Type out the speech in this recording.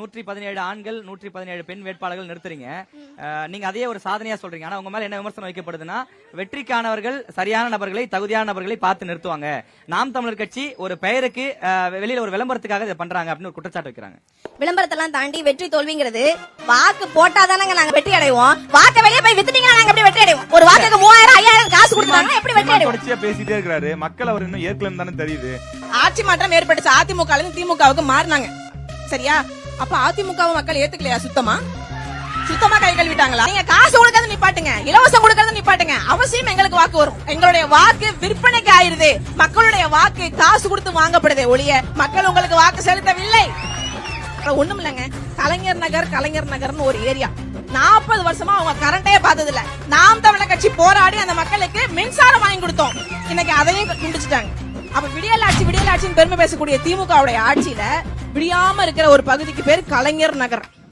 117 ஆண்கள் 117 பெண் வேட்பாளர்கள் நிறுத்துறீங்க. நீங்க அதே ஒரு சாதனையா சொல்றீங்க. ஆனா உங்க மேல என்ன விமர்சனம் வைக்கப்படுதுன்னா, வெற்றிக்கானவர்கள் சரியான நபர்களை, தகுதியான நபர்களை பார்த்து நிறுத்துவாங்க. நாம் தமிழர் கட்சி ஒரு பெயருக்கு வெளியில ஒரு விளம்பரத்துக்காக இதை பண்றாங்க அப்படின்னு ஒரு குற்றச்சாட்டு வைக்கிறாங்க. விளம்பரத்தெல்லாம் தாண்டி வெற்றி தோல்விங்கிறது வாக்கு போட்டாதானங்க நாங்க வெற்றி அடைவோம். வாக்க வெளியே போய் வித்துட்டீங்கன்னா நாங்க எப்படி வெற்றி அடைவோம்? ஒரு வாக்குக்கு 3000 5000 காசு கொடுத்தாங்க எப்படி வெற்றி அடைவோம்? தொடர்ச்சியா பேசிட்டே இருக்காரு. மக்கள் அவர் இன்னும் ஏற்கலன்னு தானே தெரியுது. ஆட்சி மாற்றம் ஏற்பட்டுச்சு. அதிமுக திமுகவுக்கு மாறினாங்க. சரியா? அப்ப அதிமுக மக்கள் ஏத்துக்கலையா? சுத்தமா கை கழுவிட்டாங்களா? நீங்க காசு கொடுக்கறது நிப்பாட்டுங்க, இலவசம் கொடுக்கறது நிப்பாட்டுங்க. அவசியம் எங்களுக்கு வாக்கு வரும். எங்களுடைய வாக்கு விற்பனைக்கு ஆயிருது. மக்களுடைய வாக்கு காசு கொடுத்து வாங்கப்படுது ஒழிய மக்கள் உங்களுக்கு வாக்கு செலுத்தவில்லை. ஒண்ணும் இல்லங்க, கலைஞர் நகர்னு ஒரு ஏரியா 40 வருஷமா அவங்க கரண்டே பார்த்தது இல்ல. நாம் தமிழர் கட்சி போராடி அந்த மக்களுக்கு மின்சாரம் வாங்கி கொடுத்தோம். இன்னைக்கு அதையும் துண்டிச்சுட்டாங்க. அப்ப விடியல் ஆட்சின்னு பெருமை பேசக்கூடிய திமுகவுடைய ஆட்சியில விடியாம இருக்கிற ஒரு பகுதிக்கு பேர் கலைஞர் நகர்.